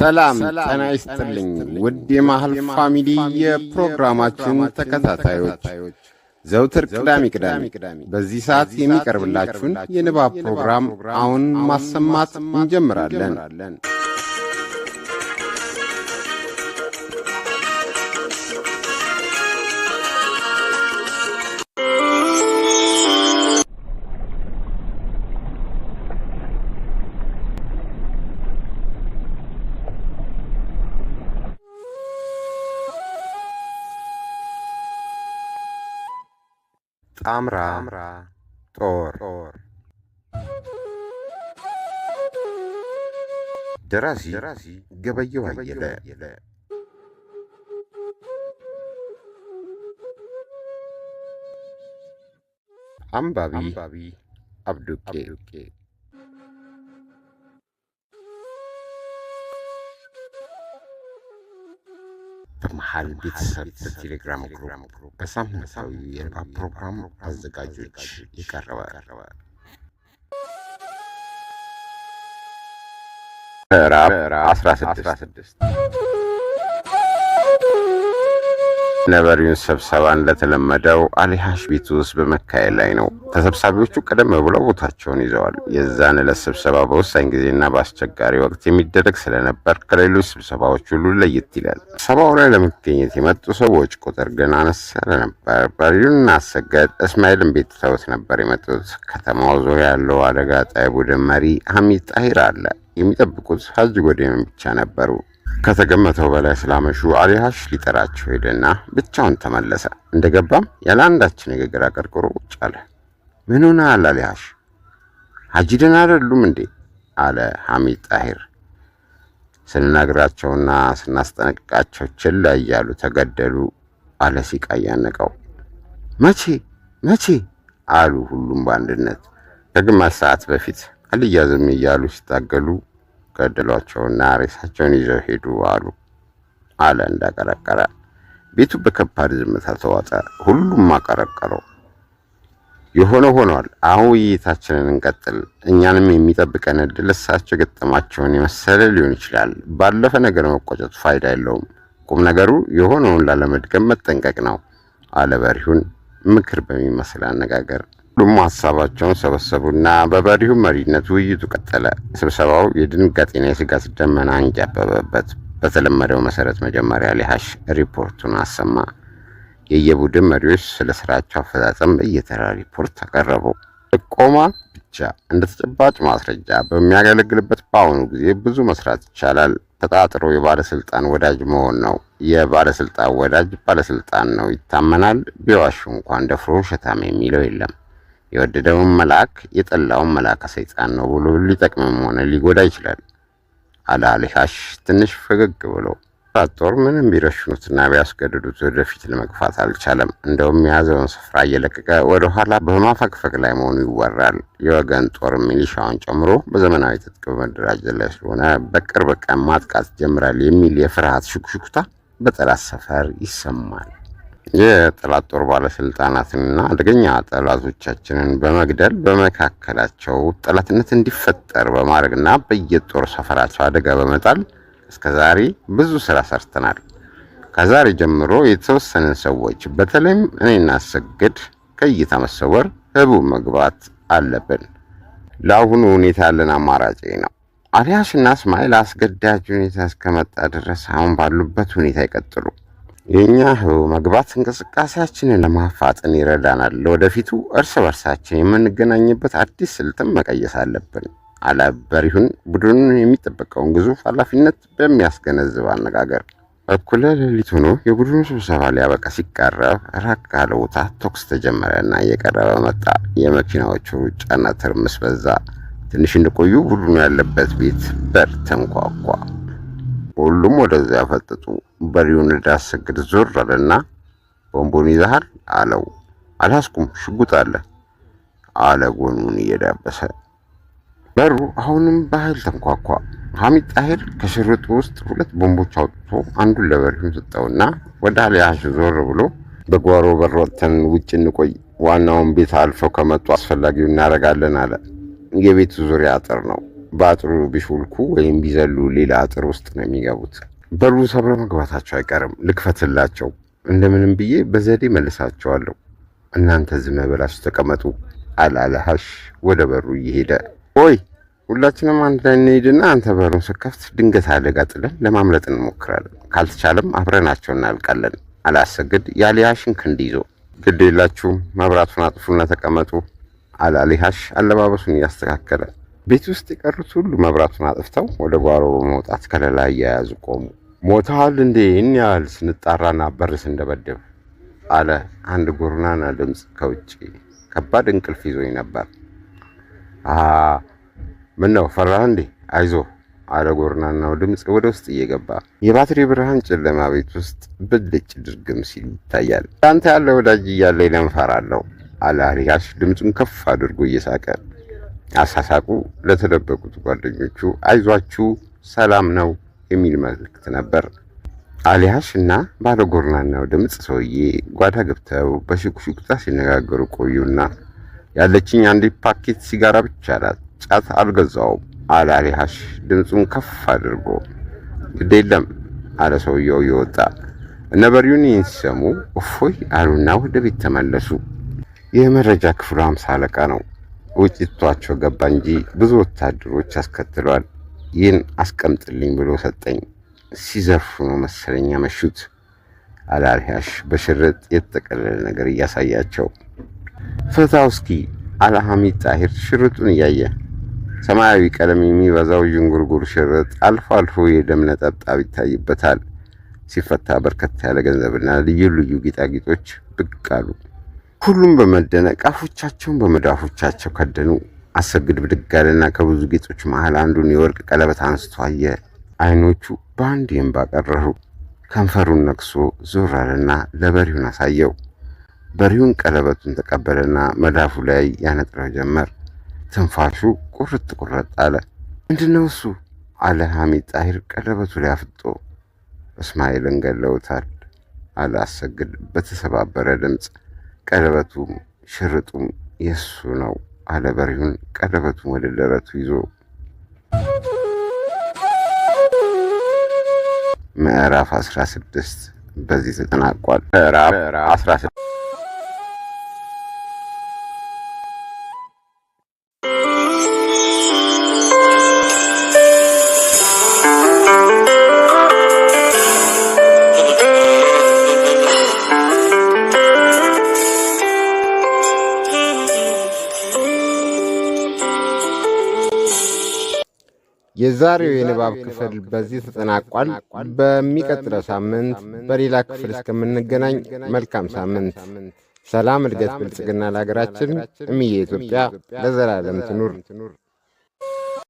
ሰላም ጤና ይስጥልኝ ውድ የማህል ፋሚሊ የፕሮግራማችን ተከታታዮች ዘውትር ቅዳሜ በዚህ ሰዓት የሚቀርብላችሁን የንባብ ፕሮግራም አሁን ማሰማት እንጀምራለን። ጣምራ ጦር ደራሲ ገበየሁ አየለ አንባቢ አብዱቄ በመሃል ቤተሰብ በቴሌግራም ግሩፕ በሳምንታዊ የንባብ ፕሮግራም አዘጋጆች ይቀርባል። ምዕራፍ 16 ነብሪውን ስብሰባ እንደተለመደው አሊሃሽ ቤት ውስጥ በመካሄድ ላይ ነው። ተሰብሳቢዎቹ ቀደም ብለው ቦታቸውን ይዘዋል። የዛን ዕለት ስብሰባ በወሳኝ ጊዜና በአስቸጋሪ ወቅት የሚደረግ ስለነበር ከሌሎች ስብሰባዎች ሁሉ ለየት ይላል። ስብሰባው ላይ ለመገኘት የመጡ ሰዎች ቁጥር ግን አነስ ያለ ነበር። በሪውና አሰገድ እስማኤልን ቤት ተውት ነበር የመጡት። ከተማው ዙሪያ ያለው አደጋ ጣይ ቡድን መሪ ሐሚድ ጣሂር አለ። የሚጠብቁት ሀጂ ጎዴምን ብቻ ነበሩ። ከተገመተው በላይ ስላመሹ አሊሃሽ ሊጠራቸው ሄደና ብቻውን ተመለሰ። እንደገባም ያለ አንዳች ንግግር አቀርቅሮ ቁጭ አለ። ምን ሆነሃል አሊሃሽ? ሀጂ ደህና አይደሉም እንዴ? አለ ሐሚድ ጣሂር። ስንነግራቸውና ስናስጠነቅቃቸው ችላ እያሉ ተገደሉ አለ ሲቃ እያነቀው። መቼ አሉ ሁሉም በአንድነት። ከግማሽ ሰዓት በፊት አልያዝም እያሉ ሲታገሉ ገደሏቸውና ሬሳቸውን ይዘው ሄዱ አለ እንዳቀረቀረ። ቤቱ በከባድ ዝምታ ተዋጠ። ሁሉም አቀረቀረው። የሆነ ሆኗል። አሁን ውይይታችንን እንቀጥል። እኛንም የሚጠብቀን ዕድል እሳቸው ገጠማቸውን የመሰለ ሊሆን ይችላል። ባለፈ ነገር መቆጨቱ ፋይዳ የለውም። ቁም ነገሩ የሆነውን ላለመድገም መጠንቀቅ ነው አለ በሪሁን ምክር በሚመስል አነጋገር። ሁሉም ሀሳባቸውን ሰበሰቡና በበሪሁ መሪነት ውይይቱ ቀጠለ። ስብሰባው የድንጋጤና የስጋት ደመና አንጃበበበት። በተለመደው መሰረት መጀመሪያ አሊሃሽ ሪፖርቱን አሰማ። የየቡድን መሪዎች ስለ ስራቸው አፈጻጸም በየተራ ሪፖርት አቀረቡ። ጥቆማ ብቻ እንደ ተጨባጭ ማስረጃ በሚያገለግልበት በአሁኑ ጊዜ ብዙ መስራት ይቻላል። ተጣጥሮ የባለስልጣን ወዳጅ መሆን ነው። የባለስልጣን ወዳጅ ባለስልጣን ነው፣ ይታመናል። ቢዋሹ እንኳን ደፍሮ ውሸታም የሚለው የለም። የወደደውን መልአክ የጠላውን መልአከ ሰይጣን ነው ብሎ ሊጠቅምም ሆነ ሊጎዳ ይችላል አለ አሊሃሽ ትንሽ ፈገግ ብሎ። ጦር ምንም ቢረሽኑትና ቢያስገድዱት ወደፊት ለመግፋት አልቻለም። እንደውም የያዘውን ስፍራ እየለቀቀ ወደ ኋላ በማፈግፈግ ላይ መሆኑ ይወራል። የወገን ጦር ሚሊሻውን ጨምሮ በዘመናዊ ትጥቅ በመደራጀት ላይ ስለሆነ በቅርብ ቀን ማጥቃት ጀምራል የሚል የፍርሃት ሽኩሽኩታ በጠላት ሰፈር ይሰማል። የጠላት ጦር ባለስልጣናትንና አደገኛ ጠላቶቻችንን በመግደል በመካከላቸው ጠላትነት እንዲፈጠር በማድረግና በየጦር ሰፈራቸው አደጋ በመጣል እስከዛሬ ብዙ ስራ ሰርተናል። ከዛሬ ጀምሮ የተወሰኑ ሰዎች በተለይም እኔና አሰግድ ከእይታ መሰወር፣ ህቡ መግባት አለብን። ለአሁኑ ሁኔታ ያለን አማራጭ ነው። አሊሃሽና እስማኤል አስገዳጅ ሁኔታ እስከመጣ ድረስ አሁን ባሉበት ሁኔታ ይቀጥሉ። የኛ ህቡ መግባት እንቅስቃሴያችንን ለማፋጠን ይረዳናል። ለወደፊቱ እርስ በርሳችን የምንገናኝበት አዲስ ስልትም መቀየስ አለብን አለ በሪሁን ቡድኑን የሚጠበቀውን ግዙፍ ኃላፊነት በሚያስገነዝብ አነጋገር። እኩለ ሌሊት ሆኖ የቡድኑ ስብሰባ ሊያበቃ ሲቃረብ ራቅ ካለ ቦታ ተኩስ ተጀመረና እየቀረበ መጣ። የመኪናዎቹ ሩጫና ትርምስ በዛ። ትንሽ እንደቆዩ ቡድኑ ያለበት ቤት በር ተንኳኳ። ሁሉም ወደዚያ ፈጠጡ። በሪውን እንዳሰግድ ዞር አለና ቦምቦን ይዘሃል አለው። አልያዝኩም፣ ሽጉጥ አለ ጎኑን እየዳበሰ። በሩ አሁንም በኃይል ተንኳኳ። ሐሚድ ጣሂር ከሽርጡ ውስጥ 2 ቦምቦች አውጥቶ አንዱን ለበሪውን ሰጠውና ወደ አሊሃሽ ዞር ብሎ በጓሮ በር ወጥተን ውጭ እንቆይ፣ ዋናውን ቤት አልፈው ከመጡ አስፈላጊው እናደርጋለን አለ። የቤቱ ዙሪያ አጥር ነው። በአጥሩ ቢሾልኩ ወይም ቢዘሉ ሌላ አጥር ውስጥ ነው የሚገቡት። በሩ ሰብረው መግባታቸው አይቀርም። ልክፈትላቸው፣ እንደምንም ብዬ በዘዴ መልሳቸዋለሁ። እናንተ ዝም ብላችሁ ተቀመጡ አለ አልሃሽ ወደ በሩ እየሄደ። ኦይ ሁላችንም አንድ ላይ እንሄድና አንተ በሩን ስከፍት ድንገት አደጋ ጥለን ለማምለጥ እንሞክራለን። ካልተቻለም አብረናቸው እናልቃለን አለ አሰግድ የአሊሃሽን ክንድ ይዞ። ግድ የላችሁም መብራቱን አጥፉና ተቀመጡ አለ አሊሃሽ አለባበሱን እያስተካከለ። ቤት ውስጥ የቀሩት ሁሉ መብራቱን አጥፍተው ወደ ጓሮ በመውጣት ከለላ እየያዙ ቆሙ። ሞተሃል እንዴ? ይህን ያህል ስንጣራና በር ስንደበድብ አለ አንድ ጎርናና ድምፅ ከውጭ። ከባድ እንቅልፍ ይዞኝ ነበር። ምን ነው ፈራህ እንዴ? አይዞ አለ ጎርናናው ድምፅ ወደ ውስጥ እየገባ። የባትሪ ብርሃን ጨለማ ቤት ውስጥ ብልጭ ድርግም ሲል ይታያል። አንተ ያለ ወዳጅ እያለ ለምን እፈራለሁ አለ አሊሃሽ ድምፁን ከፍ አድርጎ እየሳቀ። አሳሳቁ ለተደበቁት ጓደኞቹ አይዟችሁ ሰላም ነው የሚል መልእክት ነበር። አሊሃሽ እና ባለ ጎርናናው ድምፅ ሰውዬ ጓዳ ገብተው በሽኩሽኩታ ሲነጋገሩ ቆዩና ያለችኝ አንድ ፓኬት ሲጋራ ብቻ ናት፣ ጫት አልገዛውም አለ አሊሃሽ ድምፁን ከፍ አድርጎ። ግድ የለም አለ ሰውየው እየወጣ። እነ በሪውን ይህን ሲሰሙ እፎይ አሉና ወደ ቤት ተመለሱ። የመረጃ ክፍሉ 50 አለቃ ነው። ውጭ ትቷቸው ገባ እንጂ ብዙ ወታደሮች አስከትሏል። ይህን አስቀምጥልኝ ብሎ ሰጠኝ። ሲዘርፉ ነው መሰለኝ ያመሹት አለ አሊሃሽ በሽርጥ የተጠቀለለ ነገር እያሳያቸው። ፍታው እስኪ አለ ሐሚድ ጣሂር ሽርጡን እያየ። ሰማያዊ ቀለም የሚበዛው ዥንጉርጉር ሽርጥ አልፎ አልፎ የደም ነጠብጣብ ይታይበታል። ሲፈታ በርከት ያለ ገንዘብና ልዩ ልዩ ጌጣጌጦች ብቅ አሉ። ሁሉም በመደነቅ አፎቻቸውን በመዳፎቻቸው ከደኑ። አሰግድ ብድግ አለና ከብዙ ጌጦች መሃል አንዱን የወርቅ ቀለበት አንስቶ አየ። አይኖቹ በአንድ እንባ ቀረሩ። ከንፈሩን ነክሶ ዞር አለና ለበሪውን አሳየው። በሪውን ቀለበቱን ተቀበለና መዳፉ ላይ ያነጥረው ጀመር። ትንፋሹ ቁርጥ ቁርጥ አለ። ምንድነው እሱ አለ ሐሚድ ጣሂር ቀለበቱ ላይ አፍጦ። እስማኤልን ገለውታል አለ አሰግድ በተሰባበረ ድምፅ። ቀለበቱም ሽርጡም የሱ ነው አለ በሪውን ቀለበቱን ወደ ደረቱ ይዞ። ምዕራፍ 16 በዚህ ተጠናቋል። ምዕራፍ 16 የዛሬው የንባብ ክፍል በዚህ ተጠናቋል። በሚቀጥለው ሳምንት በሌላ ክፍል እስከምንገናኝ መልካም ሳምንት። ሰላም፣ እድገት፣ ብልጽግና ለሀገራችን። እምዬ ኢትዮጵያ ለዘላለም ትኑር።